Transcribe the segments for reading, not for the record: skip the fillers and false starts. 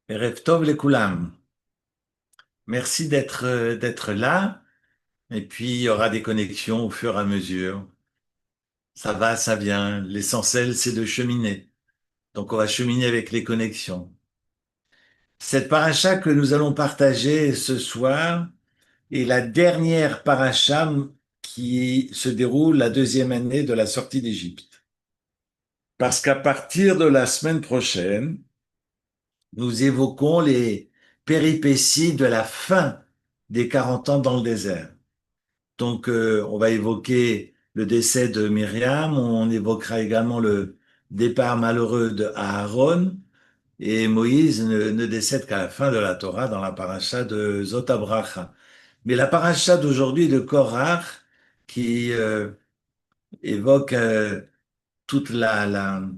Erev Tov Lekoulam. Merci d'être là. Et puis, il y aura des connexions au fur et à mesure. Ça va, ça vient. L'essentiel, c'est de cheminer. Donc, on va cheminer avec les connexions. Cette paracha que nous allons partager ce soir est la dernière paracha qui se déroule la deuxième année de la sortie d'Égypte. Parce qu'à partir de la semaine prochaine, nous évoquons les péripéties de la fin des 40 ans dans le désert. Donc, on va évoquer le décès de Myriam, on évoquera également le départ malheureux de Aaron, et Moïse ne décède qu'à la fin de la Torah dans la paracha de Zotabracha. Mais la paracha d'aujourd'hui de Korach, qui évoque toute la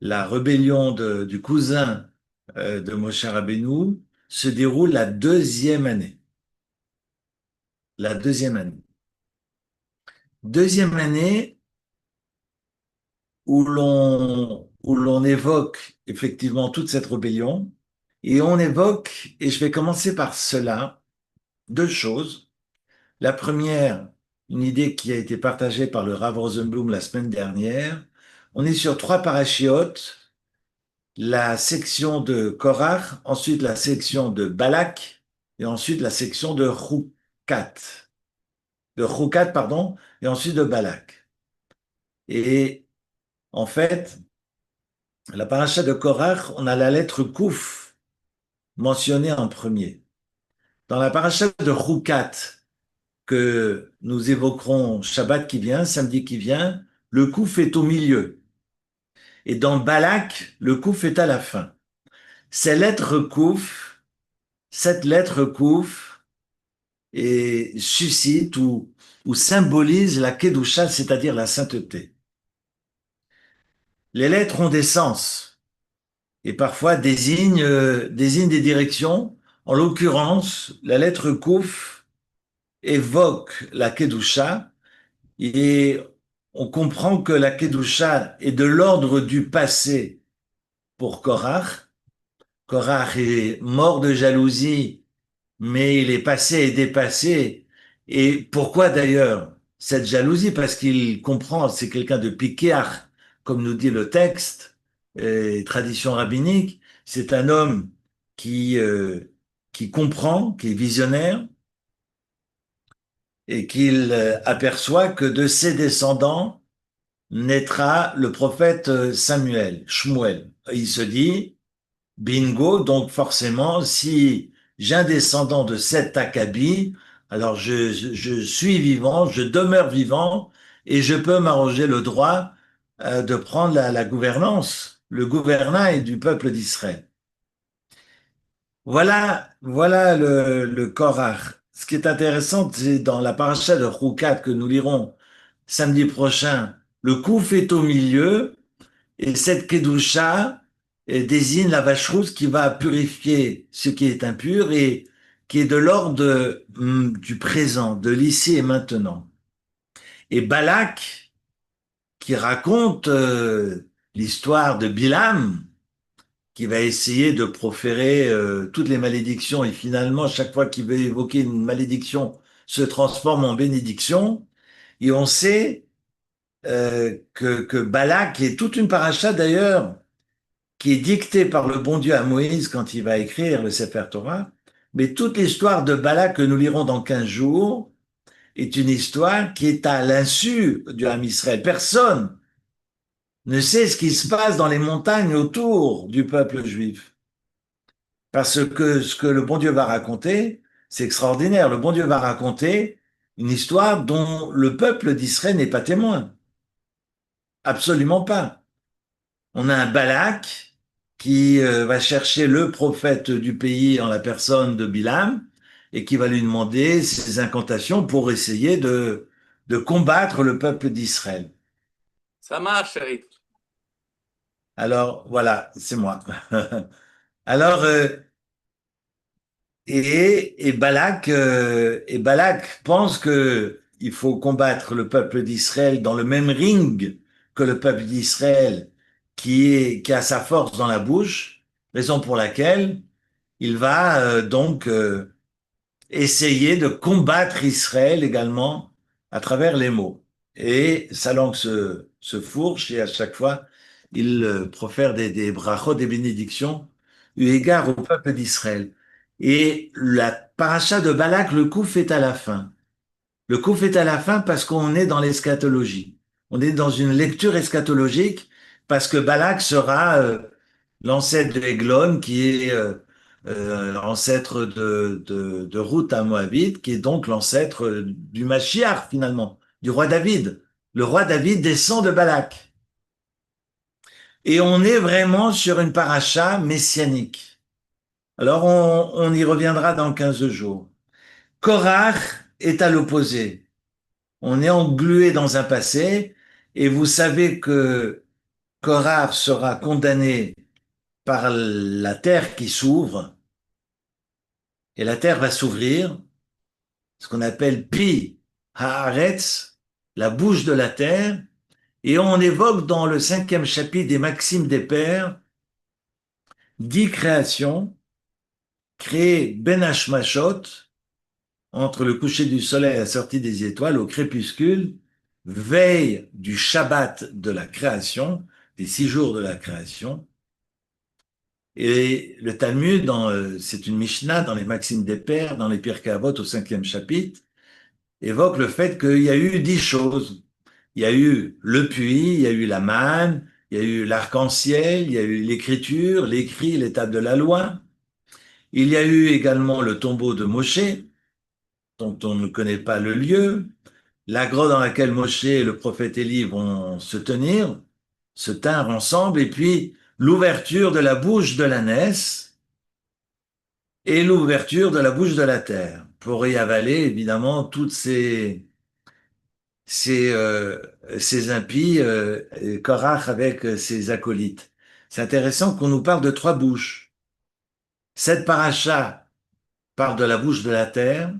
rébellion du cousin de Moshe Rabbeinu, se déroule la deuxième année. La deuxième année. Deuxième année où l'on évoque effectivement toute cette rébellion et on évoque, et je vais commencer par cela, deux choses. La première, une idée qui a été partagée par le Rav Rosenblum la semaine dernière. On est sur trois parachiotes, la section de Korach, ensuite la section de Balak et ensuite la section de Choukat. De Choukat, pardon, et ensuite de Balak. Et en fait, la paracha de Korach, on a la lettre Kouf mentionnée en premier. Dans la paracha de Choukat, que nous évoquerons Shabbat qui vient, samedi qui vient, le Kouf est au milieu. Et dans Balak, le Kouf est à la fin. Ces lettres Kouf, cette lettre Kouf, et suscite ou symbolise la Kedusha, c'est-à-dire la sainteté. Les lettres ont des sens et parfois désignent des directions. En l'occurrence, la lettre Kouf évoque la Kedusha et on comprend que la Kedusha est de l'ordre du passé pour Korach. Korach est mort de jalousie, mais il est passé et dépassé. Et pourquoi d'ailleurs cette jalousie? Parce qu'il comprend, c'est quelqu'un de piquéar, comme nous dit le texte, tradition rabbinique. C'est un homme qui, euh, qui comprend, qui est visionnaire, et qu'il aperçoit que de ses descendants naîtra le prophète Samuel, Shmuel. Il se dit, bingo, donc forcément, si j'ai un descendant de cet Accabi, alors je suis vivant, je demeure vivant, et je peux m'arroger le droit de prendre la gouvernance, le gouvernail du peuple d'Israël. Voilà le Korach. Ce qui est intéressant, c'est dans la paracha de Choukat que nous lirons samedi prochain, le Kouf est au milieu, et cette Kedusha désigne la vache rousse qui va purifier ce qui est impur et qui est de l'ordre du présent, de l'ici et maintenant. Et Balak, qui raconte l'histoire de Bilam, qui va essayer de proférer toutes les malédictions et finalement, chaque fois qu'il veut évoquer une malédiction, se transforme en bénédiction. Et on sait que Balak est toute une paracha d'ailleurs qui est dictée par le bon Dieu à Moïse quand il va écrire le Sefer Torah. Mais toute l'histoire de Balak que nous lirons dans 15 jours est une histoire qui est à l'insu du Ham Israël. Personne ne sait ce qui se passe dans les montagnes autour du peuple juif. Parce que ce que le bon Dieu va raconter, c'est extraordinaire. Le bon Dieu va raconter une histoire dont le peuple d'Israël n'est pas témoin. Absolument pas. On a un Balak qui va chercher le prophète du pays en la personne de Bilam et qui va lui demander ses incantations pour essayer de combattre le peuple d'Israël. Ça marche, Eric. Alors voilà, c'est moi. Alors et Balak pense que il faut combattre le peuple d'Israël dans le même ring que le peuple d'Israël qui a sa force dans la bouche, raison pour laquelle il va donc essayer de combattre Israël également à travers les mots. Et sa langue se fourche et à chaque fois, il profère des brachot, des bénédictions, eu égard au peuple d'Israël. Et la paracha de Balak, le coup fait à la fin. Le coup fait à la fin parce qu'on est dans l'eschatologie. On est dans une lecture eschatologique parce que Balak sera l'ancêtre de Eglon, qui est l'ancêtre de Ruth à Moabite, qui est donc l'ancêtre du Mashiach finalement, du roi David. Le roi David descend de Balak. Et on est vraiment sur une paracha messianique. Alors on y reviendra dans 15 jours. Korach est à l'opposé. On est englué dans un passé et vous savez que Korach sera condamné par la terre qui s'ouvre et la terre va s'ouvrir, ce qu'on appelle Pi Haaretz, la bouche de la terre, et on évoque dans le 5e chapitre des Maximes des Pères 10 créations créées Ben Hashmashot, entre le coucher du soleil et la sortie des étoiles, au crépuscule, veille du Shabbat de la création, des 6 jours de la création. Et le Talmud, c'est une Mishnah dans les Maximes des Pères, dans les Pirkei Avot au 5e chapitre, évoque le fait qu'il y a eu 10 choses. Il y a eu le puits, il y a eu la manne, il y a eu l'arc-en-ciel, il y a eu l'écriture, l'écrit, l'étape de la loi. Il y a eu également le tombeau de Moshe, dont on ne connaît pas le lieu, la grotte dans laquelle Moshe et le prophète Élie vont se tinrent ensemble, et puis l'ouverture de la bouche de l'ânesse et l'ouverture de la bouche de la terre, pour y avaler évidemment toutes ces, euh, ces impies, et Korach avec ses acolytes. C'est intéressant qu'on nous parle de 3 bouches. Cette paracha parle de la bouche de la terre,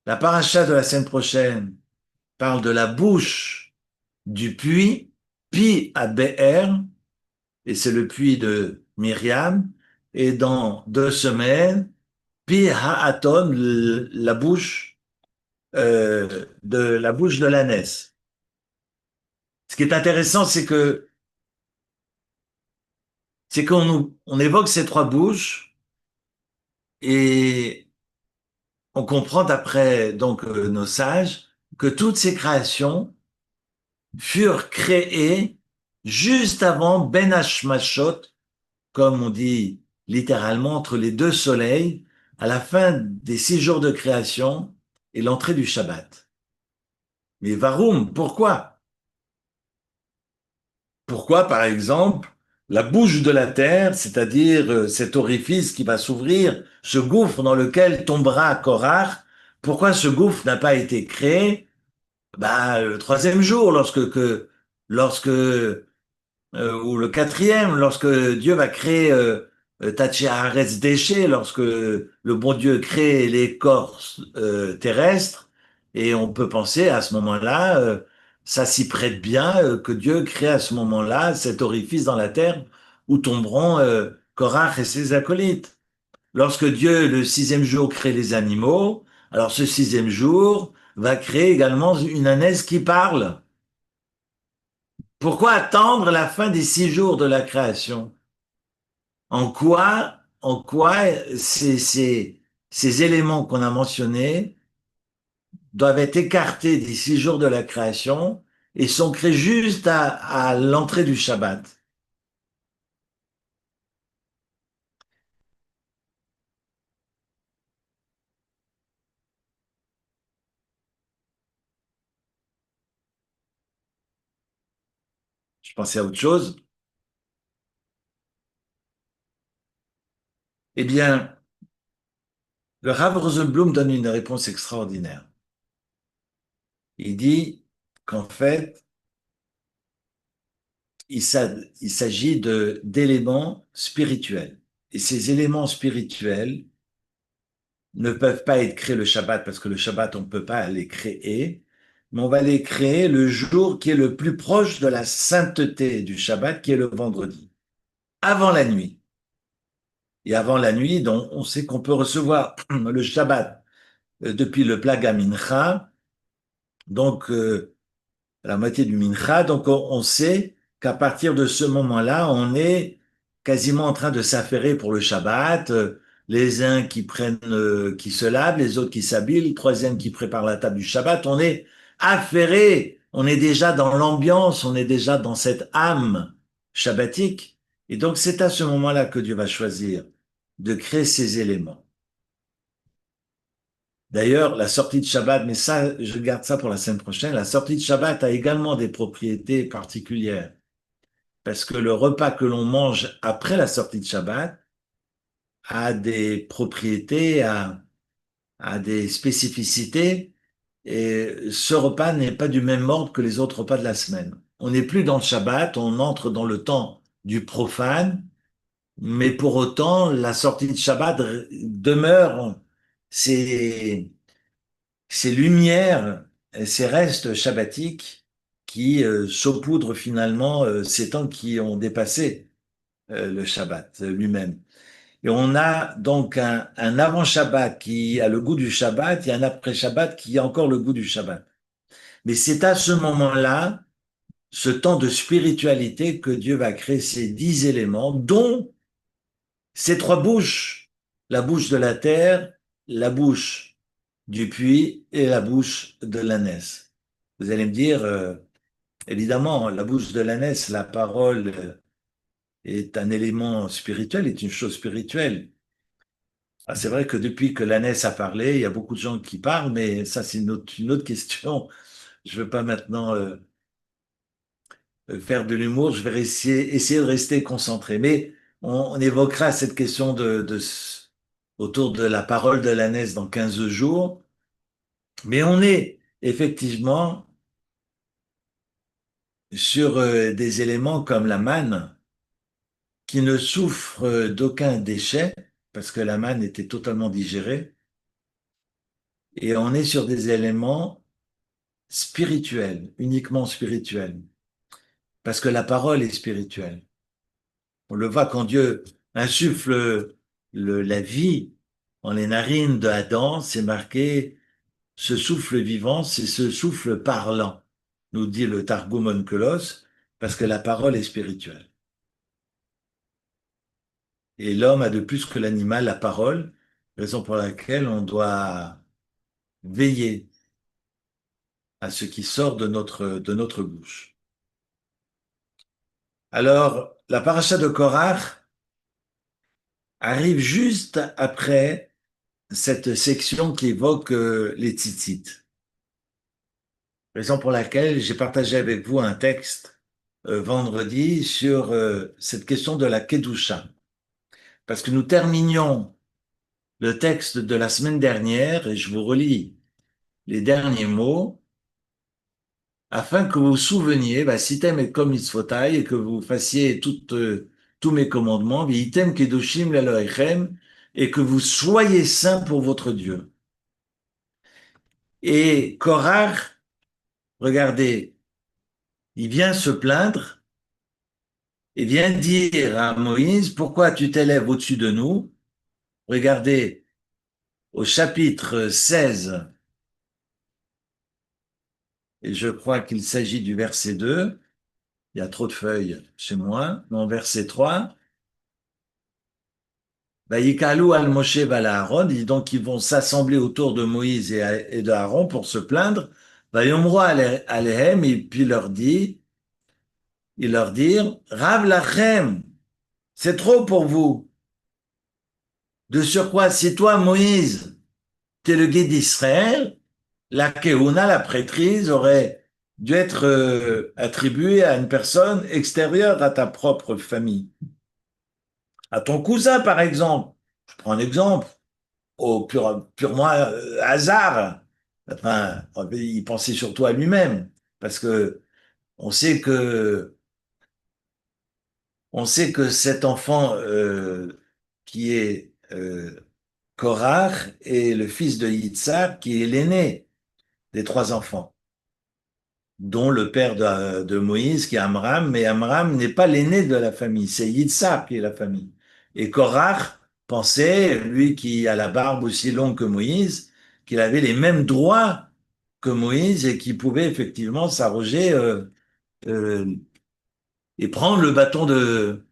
la paracha de la semaine prochaine parle de la bouche du puits, Pi à Be'er, et c'est le puits de Myriam, et dans 2 semaines, Pi Ha'aton, la bouche de l'ânesse. Ce qui est intéressant, c'est on évoque ces 3 bouches et on comprend d'après donc nos sages que toutes ces créations furent créées juste avant Ben Hashmashot, comme on dit littéralement entre les 2 soleils, à la fin des 6 jours de création et l'entrée du Shabbat. Mais Varum, pourquoi? Pourquoi, par exemple, la bouche de la terre, c'est-à-dire cet orifice qui va s'ouvrir, ce gouffre dans lequel tombera Korach, pourquoi ce gouffre n'a pas été créé le 3e jour, lorsque ou le 4e, lorsque Dieu va créer Taché Haaretz déchets, lorsque le bon Dieu crée les corps terrestres, et on peut penser à ce moment-là, ça s'y prête bien que Dieu crée à ce moment-là cet orifice dans la terre où tomberont Korach et ses acolytes. Lorsque Dieu, le 6e jour, crée les animaux, alors ce 6e jour va créer également une ânesse qui parle. Pourquoi attendre la fin des 6 jours de la création? En quoi ces éléments qu'on a mentionnés doivent être écartés des 6 jours de la création et sont créés juste à l'entrée du Shabbat? Je pensais à autre chose. Eh bien, le Rav Rosenblum donne une réponse extraordinaire. Il dit qu'en fait, il s'agit d'éléments spirituels. Et ces éléments spirituels ne peuvent pas être créés le Shabbat parce que le Shabbat, on ne peut pas les créer, mais on va les créer le jour qui est le plus proche de la sainteté du Shabbat, qui est le vendredi, avant la nuit. et avant la nuit, donc on sait qu'on peut recevoir le Shabbat depuis le Plaga Mincha, donc la moitié du Mincha, donc on sait qu'à partir de ce moment-là, on est quasiment en train de s'affairer pour le Shabbat. Les uns qui prennent, qui se lavent, les autres qui s'habillent, le troisième qui prépare la table du Shabbat. On est affairé, on est déjà dans l'ambiance, on est déjà dans cette âme shabbatique. Et donc c'est à ce moment-là que Dieu va choisir de créer ces éléments. D'ailleurs, la sortie de Shabbat, mais ça, je garde ça pour la semaine prochaine, la sortie de Shabbat a également des propriétés particulières. Parce que le repas que l'on mange après la sortie de Shabbat a des propriétés, a des spécificités, et ce repas n'est pas du même ordre que les autres repas de la semaine. On n'est plus dans le Shabbat, on entre dans le temps du profane, mais pour autant, la sortie de Shabbat demeure, c'est ces lumières, ces restes shabbatiques qui saupoudrent finalement ces temps qui ont dépassé le Shabbat lui-même. Et on a donc un avant-Shabbat qui a le goût du Shabbat et un après-Shabbat qui a encore le goût du Shabbat. Mais c'est à ce moment-là, ce temps de spiritualité, que Dieu va créer ces 10 éléments, dont ces trois bouches, la bouche de la terre, la bouche du puits et la bouche de l'ânesse. Vous allez me dire, évidemment, la bouche de l'ânesse, la parole est un élément spirituel, est une chose spirituelle. Ah, c'est vrai que depuis que l'ânesse a parlé, il y a beaucoup de gens qui parlent, mais ça, c'est une autre question. Je ne veux pas maintenant faire de l'humour, je vais essayer de rester concentré. Mais on évoquera cette question autour de la parole de l'ânesse dans 15 jours. Mais on est effectivement sur des éléments comme la manne, qui ne souffre d'aucun déchet, parce que la manne était totalement digérée, et on est sur des éléments spirituels, uniquement spirituels, parce que la parole est spirituelle. On le voit quand Dieu insuffle la vie dans les narines d'Adam, c'est marqué ce souffle vivant, c'est ce souffle parlant, nous dit le Targum Onkelos, parce que la parole est spirituelle. Et l'homme a de plus que l'animal la parole, raison pour laquelle on doit veiller à ce qui sort de notre bouche. Alors, la paracha de Korach arrive juste après cette section qui évoque les tzitzit. Raison pour laquelle j'ai partagé avec vous un texte vendredi sur cette question de la Kedusha. Parce que nous terminions le texte de la semaine dernière, et je vous relis les derniers mots, afin que vous vous souveniez, sitem et kom mitzvotai, et que vous fassiez tous mes commandements, vitem kedoshim l'Elohechem, et que vous soyez saints pour votre Dieu. Et Korach, regardez, il vient se plaindre et vient dire à Moïse, pourquoi tu t'élèves au-dessus de nous? Regardez, au chapitre 16, et je crois qu'il s'agit du verset 2, il y a trop de feuilles chez moi, non, verset 3, Vayikalu al Moshe val Aaron, et donc ils vont s'assembler autour de Moïse et de Aaron pour se plaindre. Vayomro alehem, et puis il leur dit, Rav lachem, c'est trop pour vous. De surcroît, si toi, Moïse, t'es le guide d'Israël, la Kehuna, la prêtrise, aurait dû être attribuée à une personne extérieure à ta propre famille. À ton cousin, par exemple. Je prends un exemple. Au purement hasard. Enfin, il pensait surtout à lui-même, parce que on sait que on sait que cet enfant qui est Korach est le fils de Yitzhak, qui est l'aîné des trois enfants, dont le père de Moïse, qui est Amram, mais Amram n'est pas l'aîné de la famille, c'est Yitzhak qui est la famille. Et Korach pensait, lui qui a la barbe aussi longue que Moïse, qu'il avait les mêmes droits que Moïse et qu'il pouvait effectivement s'arroger euh, et prendre le bâton de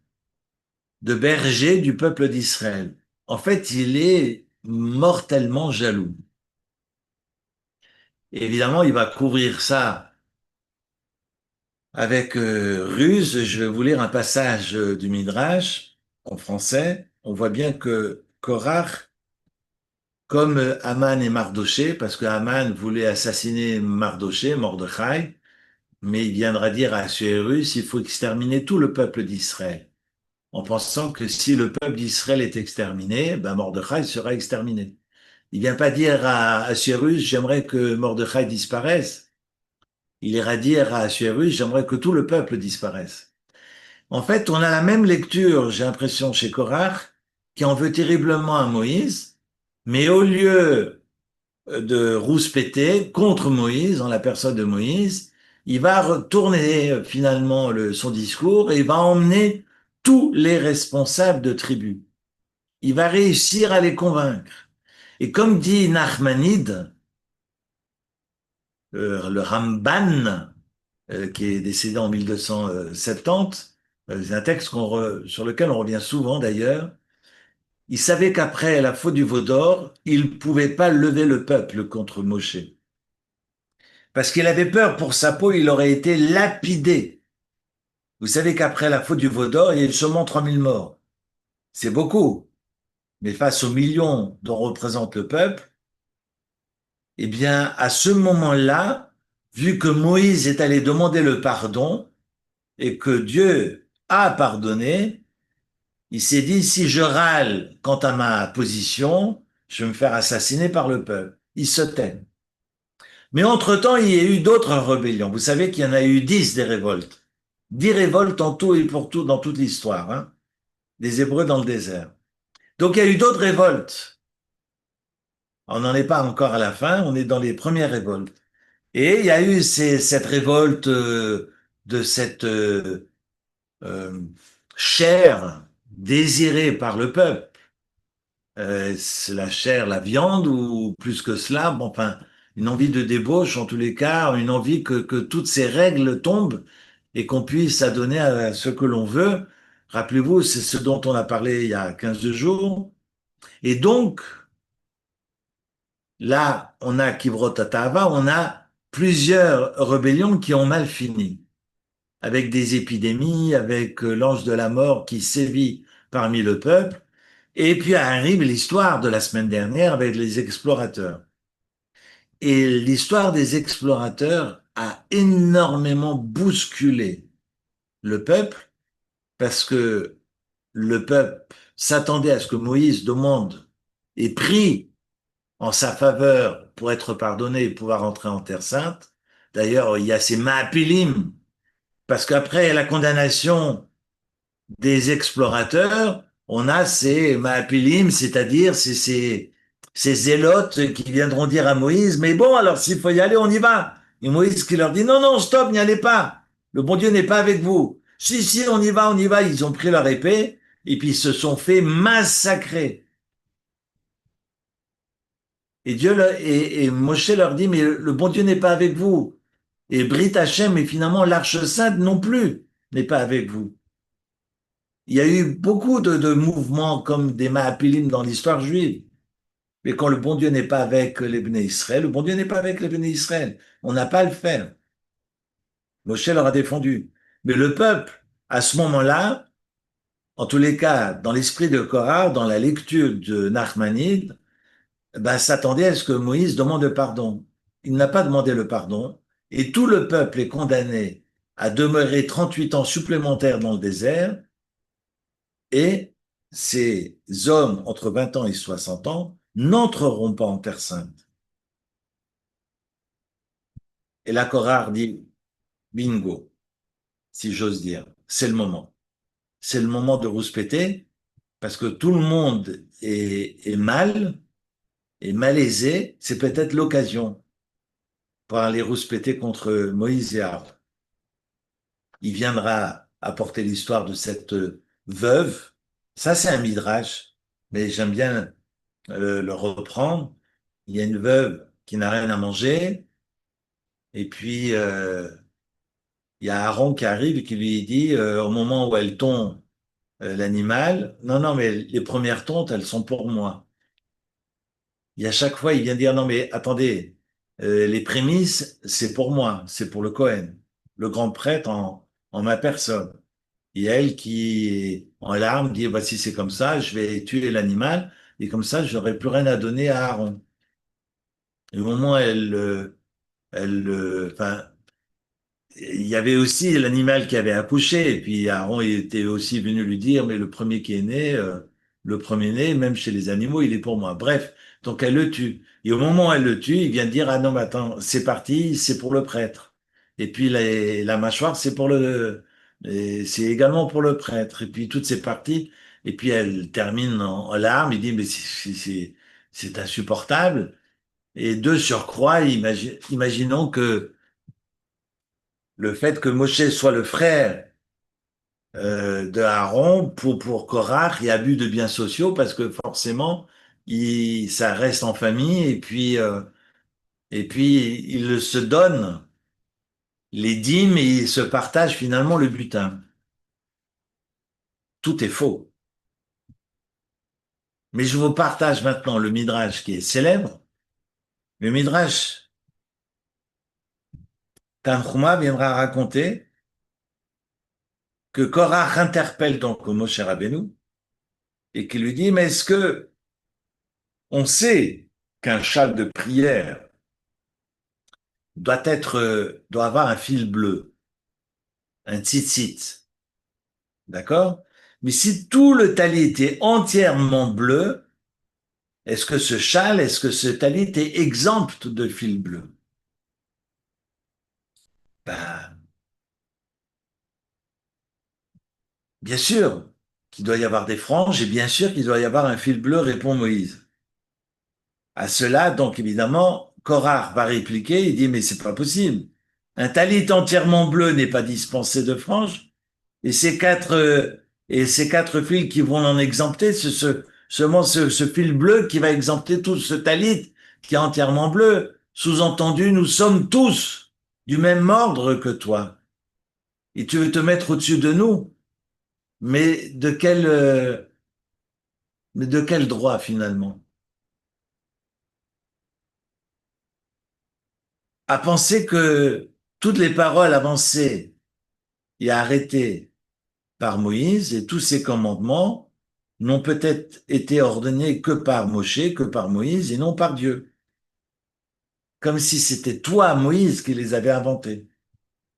berger du peuple d'Israël. En fait, il est mortellement jaloux. Et évidemment, il va couvrir ça avec ruse. Je vais vous lire un passage du Midrash en français. On voit bien que Korach, comme Haman et Mardoché, parce que Haman voulait assassiner Mardoché, Mordechai, mais il viendra dire à Assuérus, il faut exterminer tout le peuple d'Israël, en pensant que si le peuple d'Israël est exterminé, ben Mordechai sera exterminé. Il vient pas dire à Assuérus, j'aimerais que Mordechai disparaisse. Il ira dire à Assuérus, j'aimerais que tout le peuple disparaisse. En fait, on a la même lecture, j'ai l'impression, chez Korach, qui en veut terriblement à Moïse, mais au lieu de rouspéter contre Moïse, en la personne de Moïse, il va retourner finalement son discours et il va emmener tous les responsables de tribus. Il va réussir à les convaincre. Et comme dit Nachmanide, le Ramban, qui est décédé en 1270, c'est un texte sur lequel on revient souvent d'ailleurs, il savait qu'après la faute du veau d'or, il ne pouvait pas lever le peuple contre Moshe. Parce qu'il avait peur pour sa peau, il aurait été lapidé. Vous savez qu'après la faute du veau d'or, il y a eu seulement 3000 morts. C'est beaucoup. Mais face aux millions dont représente le peuple, eh bien, à ce moment-là, vu que Moïse est allé demander le pardon et que Dieu a pardonné, il s'est dit, si je râle quant à ma position, je vais me faire assassiner par le peuple. Il se tait. Mais entre-temps, il y a eu d'autres rébellions. Vous savez qu'il y en a eu 10 des révoltes. 10 révoltes en tout et pour tout dans toute l'histoire, hein, des Hébreux dans le désert. Donc il y a eu d'autres révoltes. On n'en est pas encore à la fin, on est dans les premières révoltes. Et il y a eu cette révolte de cette euh, chair désirée par le peuple. C'est la chair, la viande ou plus que cela, bon, enfin, une envie de débauche en tous les cas, une envie que toutes ces règles tombent et qu'on puisse adonner à ce que l'on veut. Rappelez-vous, c'est ce dont on a parlé il y a 15 jours. Et donc, là, on a Kivrot Hatava, on a plusieurs rébellions qui ont mal fini, avec des épidémies, avec l'ange de la mort qui sévit parmi le peuple. Et puis arrive l'histoire de la semaine dernière avec les explorateurs. Et l'histoire des explorateurs a énormément bousculé le peuple parce que le peuple s'attendait à ce que Moïse demande et prie en sa faveur pour être pardonné et pouvoir entrer en Terre Sainte. D'ailleurs, il y a ces Maapilim, parce qu'après la condamnation des explorateurs, on a ces Maapilim, c'est-à-dire ces zélotes qui viendront dire à Moïse, mais bon, alors s'il faut y aller, on y va. Et Moïse qui leur dit, non, non, stop, n'y allez pas. Le bon Dieu n'est pas avec vous. Si, si, on y va, on y va. Ils ont pris leur épée et puis ils se sont fait massacrer. Et Moshe leur dit, mais le bon Dieu n'est pas avec vous. Et Brit Hachem, et finalement l'Arche Sainte non plus, n'est pas avec vous. Il y a eu beaucoup de mouvements comme des Maapilim dans l'histoire juive. Mais quand le bon Dieu n'est pas avec les Bnei Israël, le bon Dieu n'est pas avec les Bnei Israël. On n'a pas à le faire. Moshe leur a défendu. Mais le peuple, à ce moment-là, en tous les cas, dans l'esprit de Korah, dans la lecture de Nachmanide, ben, s'attendait à ce que Moïse demande le pardon. Il n'a pas demandé le pardon. Et tout le peuple est condamné à demeurer 38 ans supplémentaires dans le désert. Et ces hommes entre 20 ans et 60 ans n'entreront pas en Terre Sainte. Et la Korah dit, bingo, si j'ose dire, c'est le moment. C'est le moment de rouspéter parce que tout le monde est mal, est malaisé. C'est peut-être l'occasion pour aller rouspéter contre Moïse et Aaron. Il viendra apporter l'histoire de cette veuve. Ça, c'est un midrash. mais j'aime bien le reprendre. Il y a une veuve qui n'a rien à manger, et puis il y a Aaron qui arrive et qui lui dit, au moment où elle tond l'animal, non, non, mais les premières tontes, elles sont pour moi. Et à chaque fois, il vient dire, non, mais attendez, les prémices, c'est pour moi, c'est pour le Cohen, le grand prêtre en ma personne. Et elle qui est en larmes dit, bah, si c'est comme ça, je vais tuer l'animal, et comme ça, je n'aurai plus rien à donner à Aaron. Et au moment où enfin, il y avait aussi l'animal qui avait accouché, et puis Aaron il était aussi venu lui dire, mais le premier qui est né, le premier-né, même chez les animaux, il est pour moi. Bref, donc elle le tue. Et au moment où elle le tue, il vient de dire, ah non, mais attends, c'est parti, c'est pour le prêtre. Et puis la mâchoire, c'est également pour le prêtre. Et puis toutes ces parties, et puis elle termine en larmes, il dit, mais c'est insupportable. Et de surcroît, imaginons que le fait que Moshe soit le frère de Aaron pour Korach, il y a abus de biens sociaux parce que forcément, ça reste en famille et puis il se donne les dîmes et ils se partagent finalement le butin. Tout est faux. Mais je vous partage maintenant le Midrash qui est célèbre. Le Midrash Tanchuma viendra raconter que Korach interpelle donc Moshe Rabbeinu et qui lui dit, mais est-ce que on sait qu'un châle de prière doit avoir un fil bleu, un tzitzit, d'accord? Mais si tout le talit était entièrement bleu, est-ce que ce talit est exempt de fil bleu? Ben, bien sûr qu'il doit y avoir des franges et bien sûr qu'il doit y avoir un fil bleu, répond Moïse. À cela, donc évidemment, Korach va répliquer, il dit, mais c'est pas possible. Un talit entièrement bleu n'est pas dispensé de franges. Et ces quatre fils qui vont l'en exempter, seulement ce fil bleu qui va exempter tout ce talit qui est entièrement bleu. Sous-entendu, nous sommes tous du même ordre que toi. Et tu veux te mettre au-dessus de nous. Mais mais de quel droit finalement? À penser que toutes les paroles avancées et arrêtées par Moïse et tous ces commandements n'ont peut-être été ordonnés que par Moshe, que par Moïse et non par Dieu. Comme si c'était toi, Moïse, qui les avait inventés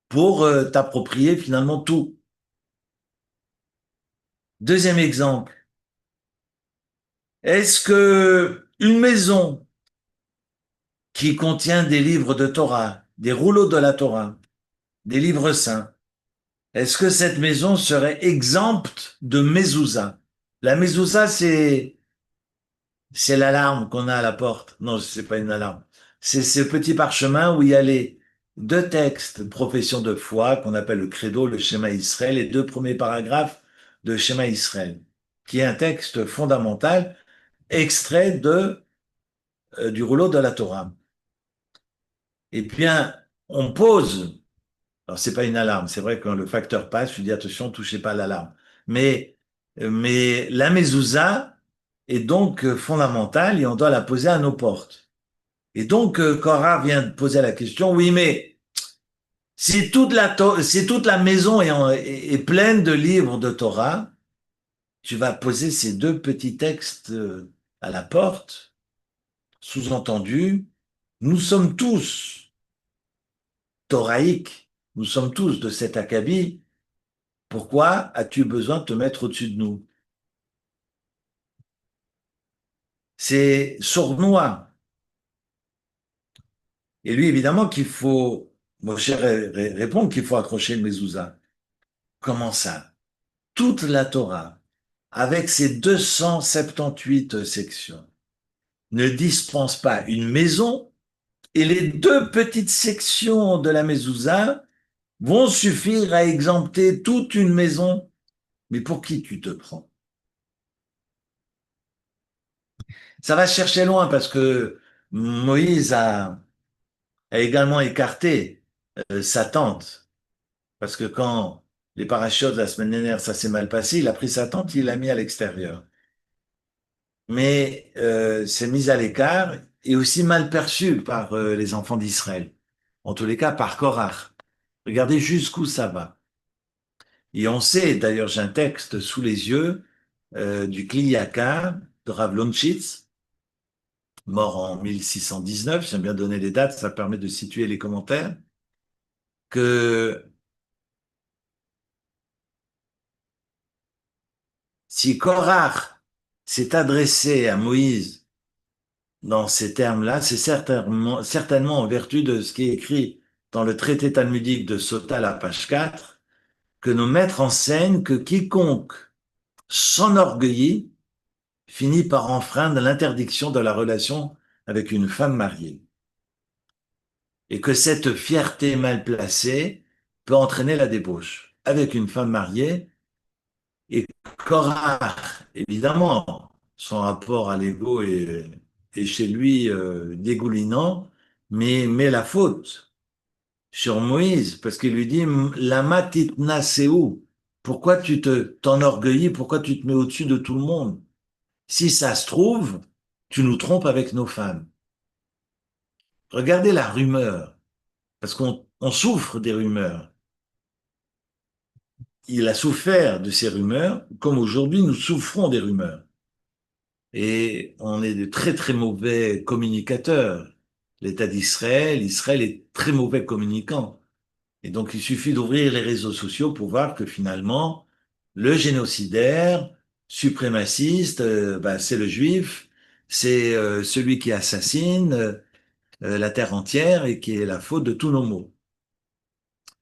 pour t'approprier finalement tout. Deuxième exemple. Est-ce que une maison qui contient des livres de Torah, des rouleaux de la Torah, des livres saints, est-ce que cette maison serait exempte de mezouza? La mezouza, c'est l'alarme qu'on a à la porte. Non, c'est pas une alarme. C'est ce petit parchemin où il y a les deux textes, profession de foi, qu'on appelle le credo, le schéma Israël, les deux premiers paragraphes de schéma Israël, qui est un texte fondamental, extrait du rouleau de la Torah. Eh bien, on pose, alors c'est pas une alarme, c'est vrai que quand le facteur passe, je dis attention, touchez pas à l'alarme. Mais la mezouza est donc fondamentale et on doit la poser à nos portes. Et donc, Cora vient de poser la question, oui, mais si toute la maison est pleine de livres de Torah, tu vas poser ces deux petits textes à la porte, sous-entendu, nous sommes tous thoraïques, nous sommes tous de cet acabit, pourquoi as-tu besoin de te mettre au-dessus de nous? C'est sournois. Et lui, évidemment, Moshe répond qu'il faut accrocher le mezouza. Comment ça? Toute la Torah, avec ses 278 sections, ne dispense pas une maison et les deux petites sections de la mezouza vont suffire à exempter toute une maison. Mais pour qui tu te prends? Ça va chercher loin parce que Moïse a également écarté sa tente. Parce que quand les parachutes la semaine dernière, ça s'est mal passé, il a pris sa tente, il l'a mis à l'extérieur. Mais c'est mis à l'écart et aussi mal perçu par les enfants d'Israël. En tous les cas, par Korach. Regardez jusqu'où ça va. Et on sait, d'ailleurs, j'ai un texte sous les yeux du Kli Yakar de Rav Longshitz, mort en 1619. J'aime bien donner les dates, ça permet de situer les commentaires. Que si Korach s'est adressé à Moïse dans ces termes-là, c'est certainement en vertu de ce qui est écrit dans le traité talmudique de Sota, la page 4, que nos maîtres enseignent que quiconque s'enorgueillit finit par enfreindre l'interdiction de la relation avec une femme mariée. Et que cette fierté mal placée peut entraîner la débauche avec une femme mariée. Et Korach, évidemment, son rapport à l'ego est chez lui dégoulinant, mais met la faute sur Moïse, parce qu'il lui dit, Lama titna seou, pourquoi tu t'enorgueillis, pourquoi tu te mets au-dessus de tout le monde? Si ça se trouve, tu nous trompes avec nos femmes. Regardez la rumeur, parce qu'on souffre des rumeurs. Il a souffert de ces rumeurs, comme aujourd'hui nous souffrons des rumeurs. Et on est de très très mauvais communicateurs. L'État d'Israël, Israël est très mauvais communicant. Et donc il suffit d'ouvrir les réseaux sociaux pour voir que finalement, le génocidaire, suprémaciste, c'est le juif, c'est celui qui assassine la terre entière et qui est la faute de tous nos maux.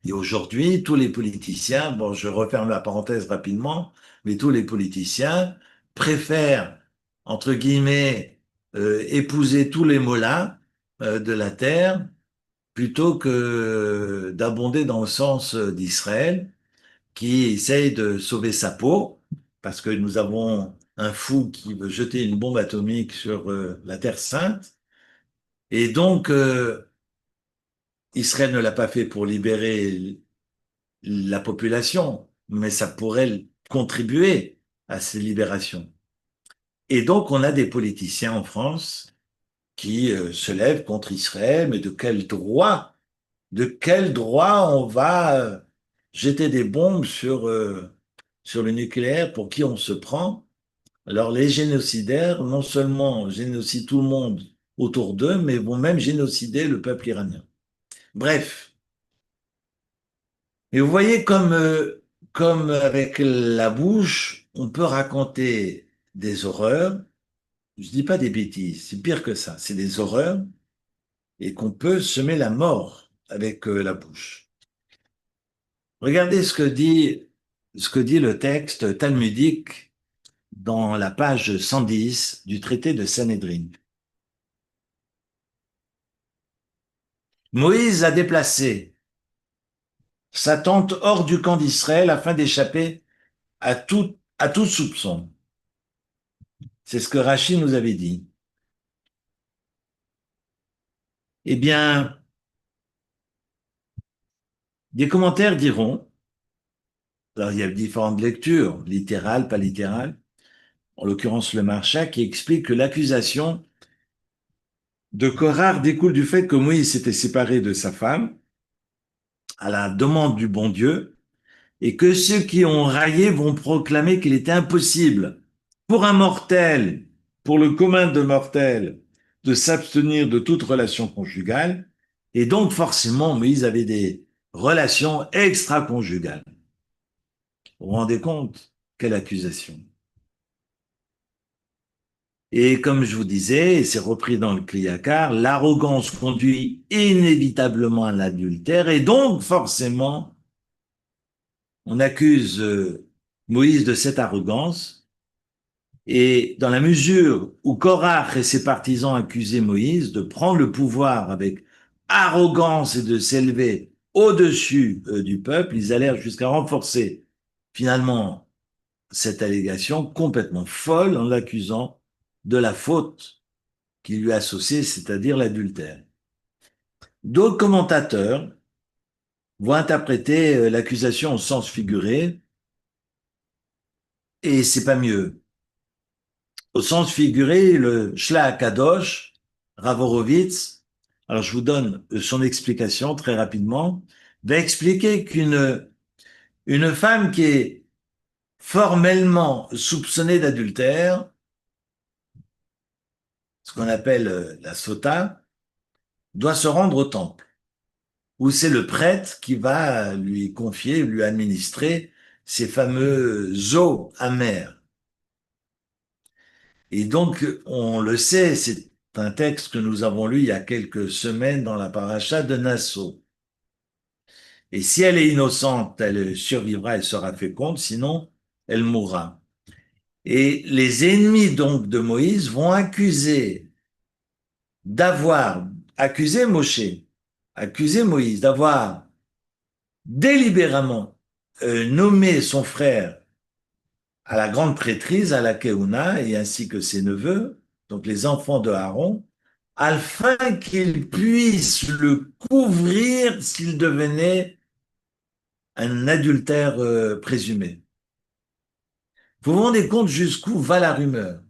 Et aujourd'hui, tous les politiciens, bon, je referme la parenthèse rapidement, mais tous les politiciens préfèrent, entre guillemets, épouser tous les mollahs de la terre plutôt que d'abonder dans le sens d'Israël, qui essaye de sauver sa peau, parce que nous avons un fou qui veut jeter une bombe atomique sur la Terre sainte. Et donc, Israël ne l'a pas fait pour libérer la population, mais ça pourrait contribuer à ces libérations. Et donc, on a des politiciens en France qui se lèvent contre Israël, mais de quel droit on va jeter des bombes sur le nucléaire, pour qui on se prend? Alors, les génocidaires, non seulement génocident tout le monde autour d'eux, mais vont même génocider le peuple iranien. Bref. Et vous voyez comme avec la bouche, on peut raconter des horreurs. Je dis pas des bêtises, c'est pire que ça. C'est des horreurs et qu'on peut semer la mort avec la bouche. Regardez ce que dit le texte talmudique dans la page 110 du traité de Sanhédrin. Moïse a déplacé sa tente hors du camp d'Israël afin d'échapper à tout soupçon. C'est ce que Rachid nous avait dit. Eh bien, des commentaires diront, alors il y a différentes lectures, littérales, pas littérales, en l'occurrence le Marcha, qui explique que l'accusation de Korah découle du fait que Moïse s'était séparé de sa femme à la demande du bon Dieu, et que ceux qui ont raillé vont proclamer qu'il était impossible pour un mortel, pour le commun de mortels, de s'abstenir de toute relation conjugale, et donc forcément Moïse avait des relations extra-conjugales. Vous vous rendez compte? Quelle accusation. Et comme je vous disais, et c'est repris dans le Kliyakar, l'arrogance conduit inévitablement à l'adultère, et donc forcément, on accuse Moïse de cette arrogance, et dans la mesure où Korach et ses partisans accusaient Moïse de prendre le pouvoir avec arrogance et de s'élever au-dessus du peuple, ils allèrent jusqu'à renforcer finalement cette allégation complètement folle en l'accusant de la faute qui lui est associée, c'est-à-dire l'adultère. D'autres commentateurs vont interpréter l'accusation au sens figuré, et c'est pas mieux. Au sens figuré, le Shla Kadosh, Rav Horovitz, alors je vous donne son explication très rapidement, va expliquer une femme qui est formellement soupçonnée d'adultère, ce qu'on appelle la sota, doit se rendre au temple, où c'est le prêtre qui va lui confier, lui administrer ces fameux eaux amères. Et donc, on le sait, c'est un texte que nous avons lu il y a quelques semaines dans la paracha de Nassau. Et si elle est innocente, elle survivra, elle sera féconde, sinon elle mourra. Et les ennemis donc de Moïse vont accuser Moshe, accuser Moïse d'avoir délibérément nommé son frère à la grande prêtrise, à la Keuna, et ainsi que ses neveux, donc les enfants de Aaron, afin qu'ils puissent le couvrir s'il devenait un adultère présumé. Vous vous rendez compte jusqu'où va la rumeur?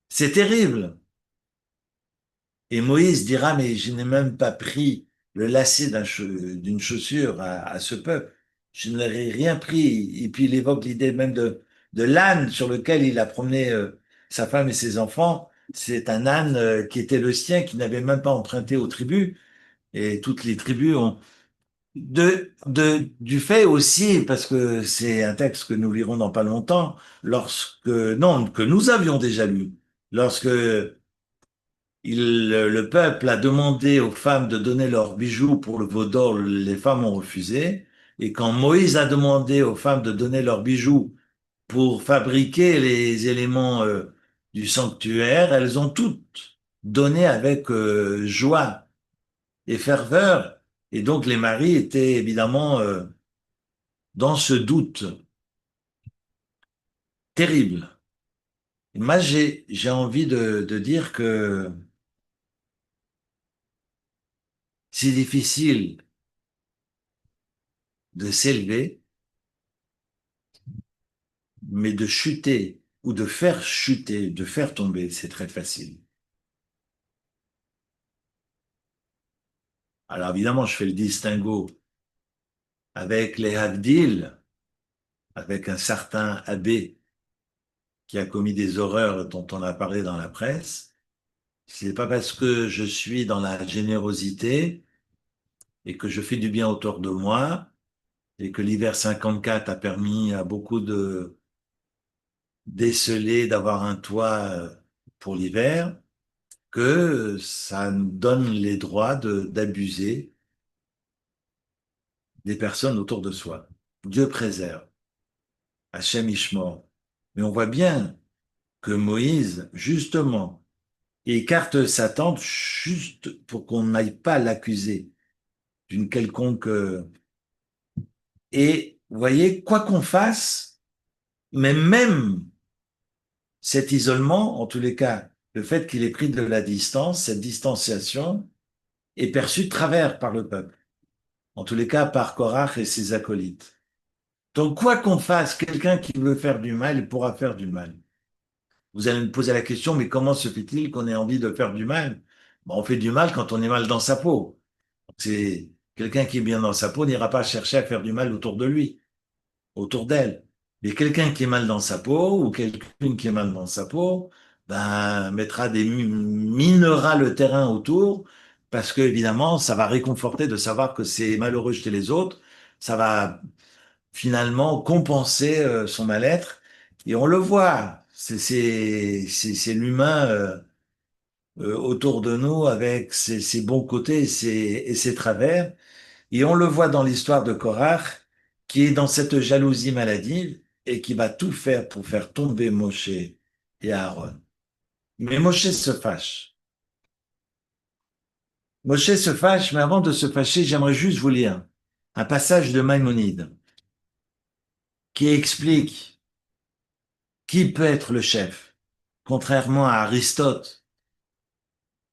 C'est terrible. Et Moïse dira, mais je n'ai même pas pris le lacet d'une chaussure à ce peuple. Je n'aurais rien pris. Et puis il évoque l'idée même de l'âne sur lequel il a promené sa femme et ses enfants. C'est un âne qui était le sien, qui n'avait même pas emprunté aux tribus. Et toutes les tribus ont... du fait aussi, parce que c'est un texte que nous lirons dans pas longtemps, non, que nous avions déjà lu, lorsque le peuple a demandé aux femmes de donner leurs bijoux pour le veau d'or, les femmes ont refusé. Et quand Moïse a demandé aux femmes de donner leurs bijoux pour fabriquer les éléments du sanctuaire, elles ont toutes donné avec joie et ferveur. Et donc les maris étaient évidemment dans ce doute terrible. Et moi, j'ai envie de dire que c'est difficile de s'élever, mais de chuter ou de faire chuter, de faire tomber, c'est très facile. Alors évidemment, je fais le distinguo avec les Havdil, avec un certain abbé qui a commis des horreurs dont on a parlé dans la presse. C'est pas parce que je suis dans la générosité et que je fais du bien autour de moi et que l'hiver 54 a permis à beaucoup de déceler, d'avoir un toit pour l'hiver, que ça nous donne les droits d'abuser des personnes autour de soi. Dieu préserve, Hachem Ishmor. Mais on voit bien que Moïse, justement, écarte sa tente juste pour qu'on n'aille pas l'accuser d'une quelconque... Et vous voyez, quoi qu'on fasse, mais même cet isolement, en tous les cas, le fait qu'il ait pris de la distance, cette distanciation, est perçue de travers par le peuple. En tous les cas, par Korach et ses acolytes. Donc, quoi qu'on fasse, quelqu'un qui veut faire du mal, il pourra faire du mal. Vous allez me poser la question, mais comment se fait-il qu'on ait envie de faire du mal? Ben, on fait du mal quand on est mal dans sa peau. C'est quelqu'un qui est bien dans sa peau n'ira pas chercher à faire du mal autour de lui, autour d'elle. Mais quelqu'un qui est mal dans sa peau ou quelqu'une qui est mal dans sa peau, ben, minera le terrain autour parce que, évidemment, ça va réconforter de savoir que c'est malheureux chez les autres. Ça va finalement compenser son mal-être. Et on le voit, c'est l'humain autour de nous avec ses bons côtés et ses travers. Et on le voit dans l'histoire de Korach, qui est dans cette jalousie maladive et qui va tout faire pour faire tomber Moshe et Aaron. Mais Moshe se fâche. Moshe se fâche, mais avant de se fâcher, j'aimerais juste vous lire un passage de Maïmonide qui explique qui peut être le chef. contrairement à Aristote,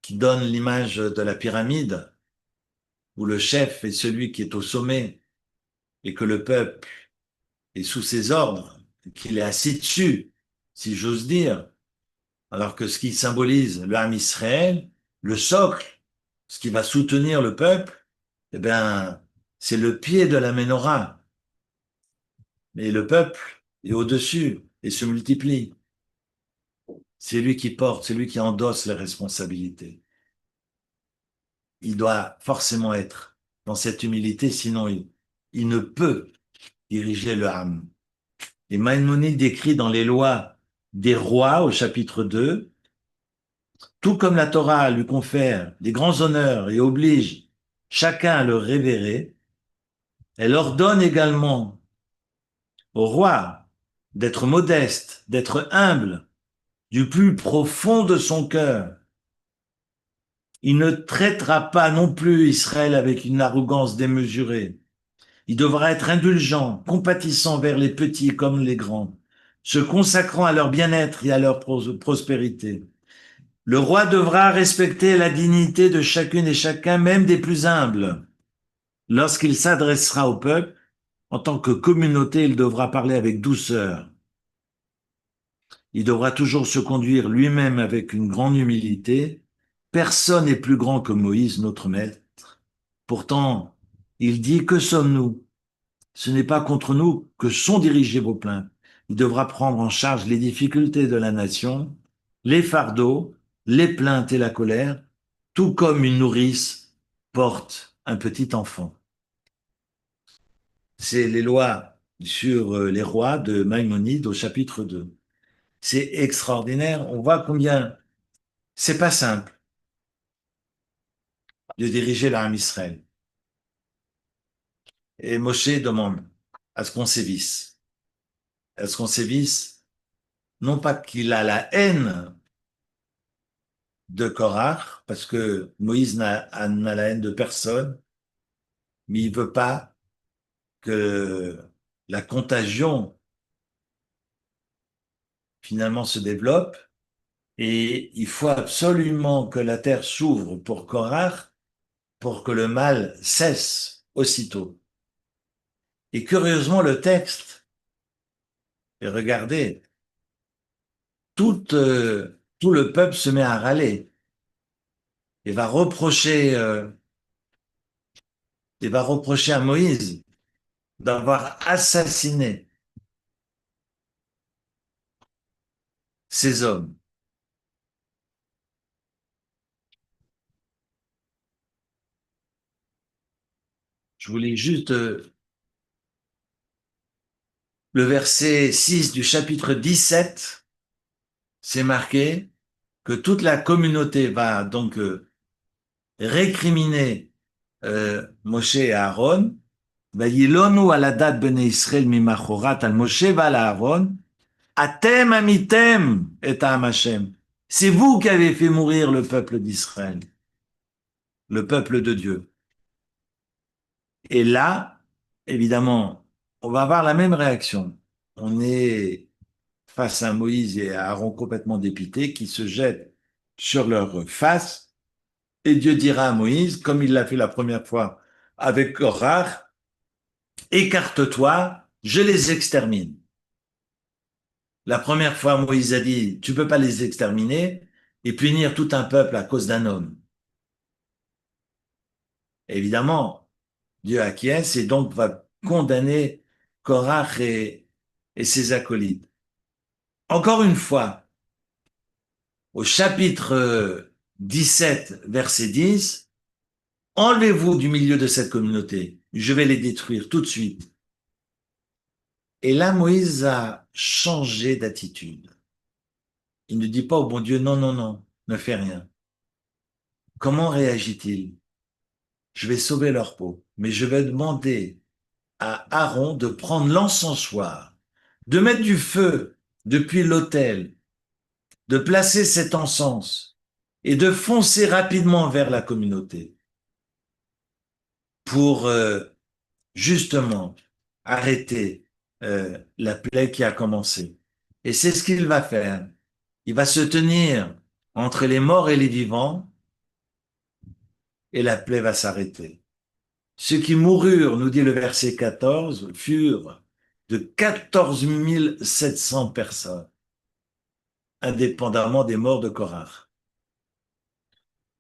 qui donne l'image de la pyramide, où le chef est celui qui est au sommet et que le peuple est sous ses ordres, qu'il est assis dessus, si j'ose dire, alors que ce qui symbolise le Ham Israël, le socle, ce qui va soutenir le peuple, eh bien, c'est le pied de la menorah. Mais le peuple est au-dessus et se multiplie. C'est lui qui porte, c'est lui qui endosse les responsabilités. Il doit forcément être dans cette humilité, sinon il ne peut diriger le Ham. Et Maïmonide décrit dans les lois des rois au chapitre 2, tout comme la Torah lui confère des grands honneurs et oblige chacun à le révérer, elle ordonne également au roi d'être modeste, d'être humble, du plus profond de son cœur. Il ne traitera pas non plus Israël avec une arrogance démesurée. Il devra être indulgent, compatissant vers les petits comme les grands, se consacrant à leur bien-être et à leur prospérité. Le roi devra respecter la dignité de chacune et chacun, même des plus humbles. Lorsqu'il s'adressera au peuple, en tant que communauté, il devra parler avec douceur. Il devra toujours se conduire lui-même avec une grande humilité. Personne n'est plus grand que Moïse, notre maître. Pourtant, il dit, que sommes-nous? Ce n'est pas contre nous que sont dirigées vos plaintes. Il devra prendre en charge les difficultés de la nation, les fardeaux, les plaintes et la colère, tout comme une nourrice porte un petit enfant. C'est les lois sur les rois de Maïmonide au chapitre 2. C'est extraordinaire. On voit combien c'est pas simple de diriger l'armée Israël. Et Moshe demande à ce qu'on sévisse. À ce qu'on sévisse, non pas qu'il a la haine de Korach, parce que Moïse n'a la haine de personne, mais il veut pas que la contagion finalement se développe, et il faut absolument que la terre s'ouvre pour Korach pour que le mal cesse aussitôt. Et curieusement, le texte, et regardez, tout le peuple se met à râler et va reprocher à Moïse d'avoir assassiné ces hommes. Je voulais juste le verset 6 du chapitre 17, c'est marqué que toute la communauté va donc récriminer Moshe et Aaron. Vayilonu aladat bnei Israël mimachorat al Moshe val Aaron, atem amitem et am Hashem. C'est vous qui avez fait mourir le peuple d'Israël, le peuple de Dieu. Et là, évidemment, on va avoir la même réaction. On est face à Moïse et à Aaron complètement dépités qui se jettent sur leur face. Et Dieu dira à Moïse, comme il l'a fait la première fois avec Korach, écarte-toi, je les extermine. La première fois, Moïse a dit, tu peux pas les exterminer et punir tout un peuple à cause d'un homme. Évidemment, Dieu acquiesce et donc va condamner Korach et ses acolytes. Encore une fois, au chapitre 17, verset 10, enlevez-vous du milieu de cette communauté, je vais les détruire tout de suite. Et là, Moïse a changé d'attitude. Il ne dit pas au bon Dieu, non, non, non, ne fais rien. Comment réagit-il? Je vais sauver leur peau, mais je vais demander à Aaron de prendre l'encensoir, de mettre du feu depuis l'autel, de placer cet encens et de foncer rapidement vers la communauté pour justement arrêter la plaie qui a commencé. Et c'est ce qu'il va faire. Il va se tenir entre les morts et les vivants, et la plaie va s'arrêter. Ceux qui moururent, nous dit le verset 14, furent de 14 700 personnes, indépendamment des morts de Korach.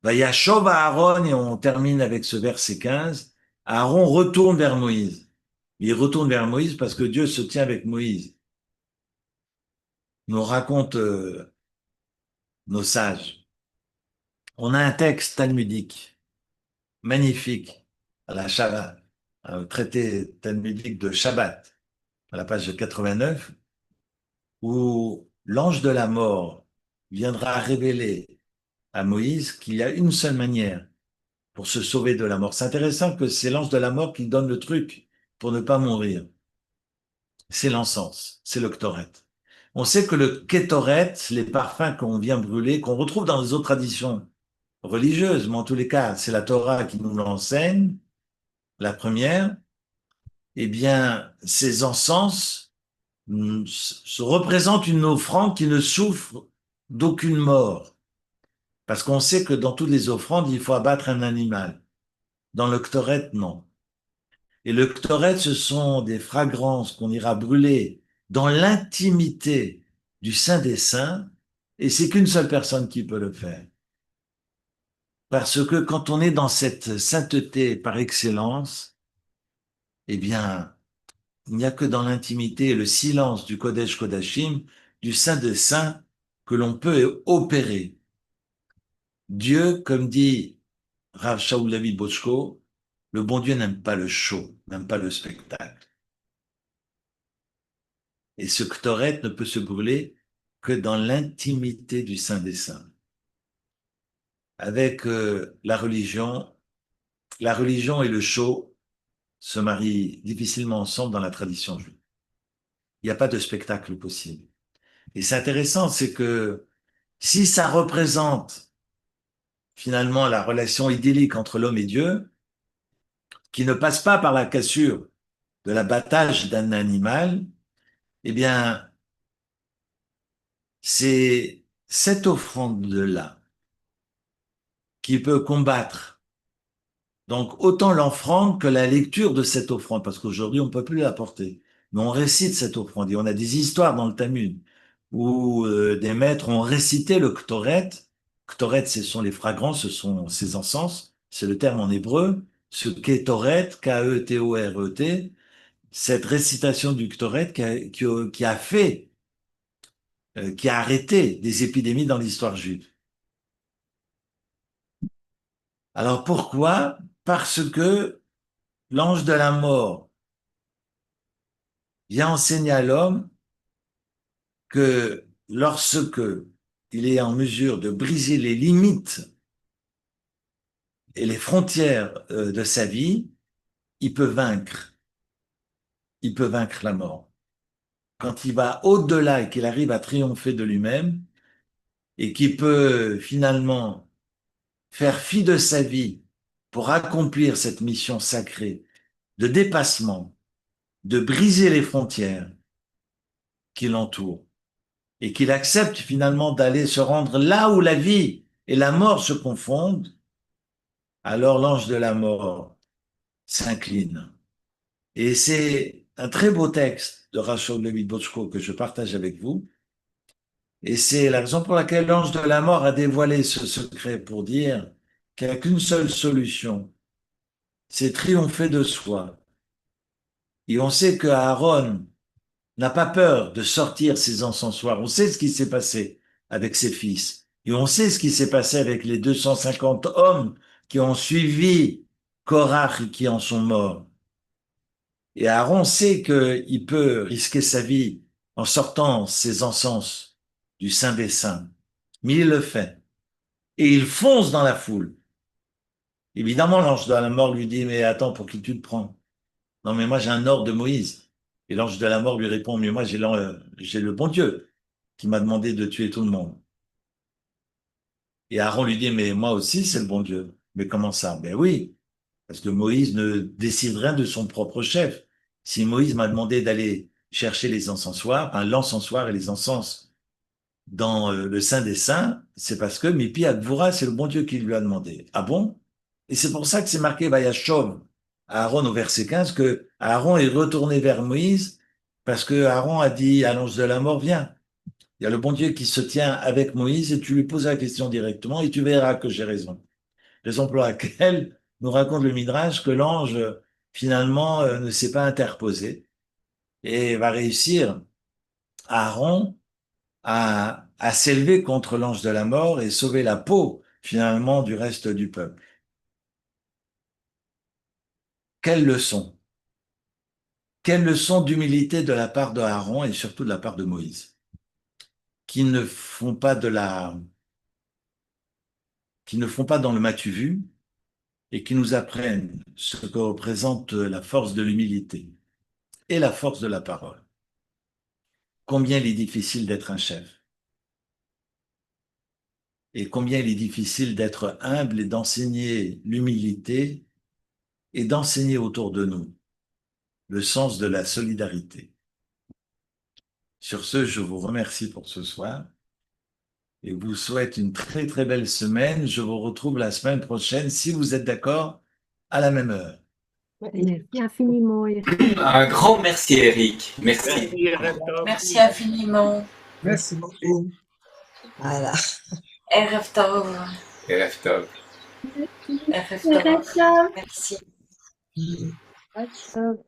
Vayashov à Aaron, et on termine avec ce verset 15, Aaron retourne vers Moïse. Il retourne vers Moïse parce que Dieu se tient avec Moïse. Nous raconte nos sages. On a un texte talmudique magnifique à la Shabbat, un traité talmudique de Shabbat, à la page 89, où l'ange de la mort viendra révéler à Moïse qu'il y a une seule manière pour se sauver de la mort. C'est intéressant que c'est l'ange de la mort qui donne le truc pour ne pas mourir. C'est l'encens, c'est le ktoret. On sait que le kétoret, les parfums qu'on vient brûler, qu'on retrouve dans les autres traditions religieuses, mais en tous les cas, c'est la Torah qui nous l'enseigne, la première, eh bien, ces encens se représentent une offrande qui ne souffre d'aucune mort. Parce qu'on sait que dans toutes les offrandes, il faut abattre un animal. Dans le ktoret, non. Et le ktoret, ce sont des fragrances qu'on ira brûler dans l'intimité du Saint des Saints, et c'est qu'une seule personne qui peut le faire. Parce que quand on est dans cette sainteté par excellence, eh bien, il n'y a que dans l'intimité et le silence du Kodesh Kodashim, du Saint des Saints, que l'on peut opérer. Dieu, comme dit Rav Shaul Levi Bochko, le bon Dieu n'aime pas le show, n'aime pas le spectacle. Et ce ktoret ne peut se brûler que dans l'intimité du Saint des Saints. Avec la religion et le show se marient difficilement ensemble dans la tradition juive. Il n'y a pas de spectacle possible. Et c'est intéressant, c'est que si ça représente finalement la relation idyllique entre l'homme et Dieu, qui ne passe pas par la cassure de l'abattage d'un animal, eh bien, c'est cette offrande-là qui peut combattre. Donc, autant l'offrande que la lecture de cette offrande, parce qu'aujourd'hui, on ne peut plus la porter. Mais on récite cette offrande. Et on a des histoires dans le Talmud où des maîtres ont récité le Ktoret. Ktoret, ce sont les fragrances, ce sont ces encens. C'est le terme en hébreu. Ce Ketoret, K-E-T-O-R-E-T, cette récitation du Ktoret qui a fait, qui a arrêté des épidémies dans l'histoire juive. Alors pourquoi? Parce que l'ange de la mort vient enseigner à l'homme que lorsque il est en mesure de briser les limites et les frontières de sa vie, il peut vaincre. Il peut vaincre la mort. Quand il va au-delà et qu'il arrive à triompher de lui-même et qu'il peut finalement faire fi de sa vie pour accomplir cette mission sacrée de dépassement, de briser les frontières qui l'entourent et qu'il accepte finalement d'aller se rendre là où la vie et la mort se confondent, alors l'ange de la mort s'incline. Et c'est un très beau texte de Rachel Levi Bochko que je partage avec vous. Et c'est la raison pour laquelle l'ange de la mort a dévoilé ce secret pour dire qu'il n'y a qu'une seule solution, c'est triompher de soi. Et on sait que Aaron n'a pas peur de sortir ses encensoirs. On sait ce qui s'est passé avec ses fils. Et on sait ce qui s'est passé avec les 250 hommes qui ont suivi Korach et qui en sont morts. Et Aaron sait qu'il peut risquer sa vie en sortant ses encens du Saint des Saints. Mais il le fait. Et il fonce dans la foule. Évidemment, l'ange de la mort lui dit, mais attends, pour qui tu te prends? Non, mais moi, j'ai un ordre de Moïse. Et l'ange de la mort lui répond, mais moi, j'ai le bon Dieu qui m'a demandé de tuer tout le monde. Et Aaron lui dit, mais moi aussi, c'est le bon Dieu. Mais comment ça? Ben oui, parce que Moïse ne décide rien de son propre chef. Si Moïse m'a demandé d'aller chercher les encensoirs, enfin, l'encensoir et les encens dans le Saint des Saints, c'est parce que Mipi Agvura, c'est le bon Dieu qui lui a demandé. Ah bon? Et c'est pour ça que c'est marqué Vayashov à Aaron au verset 15, que Aaron est retourné vers Moïse parce que Aaron a dit à l'ange de la mort, viens. Il y a le bon Dieu qui se tient avec Moïse et tu lui poses la question directement et tu verras que j'ai raison. Raison pour laquelle nous raconte le Midrash que l'ange, finalement, ne s'est pas interposé et va réussir, Aaron, à s'élever contre l'ange de la mort et sauver la peau, finalement, du reste du peuple. Quelle leçon! Quelle leçon d'humilité de la part de Aaron et surtout de la part de Moïse, qui ne font pas qui ne font pas dans le matu vu et qui nous apprennent ce que représente la force de l'humilité et la force de la parole. Combien il est difficile d'être un chef et combien il est difficile d'être humble et d'enseigner l'humilité et d'enseigner autour de nous le sens de la solidarité. Sur ce, je vous remercie pour ce soir et vous souhaite une très très belle semaine. Je vous retrouve la semaine prochaine, si vous êtes d'accord, à la même heure. Merci infiniment, Eric. Un grand merci, Eric. Merci. Merci, Erev Tov. Merci infiniment. Merci beaucoup. Voilà. Erev Tov. Erev Tov. Erev Tov. Merci. Merci.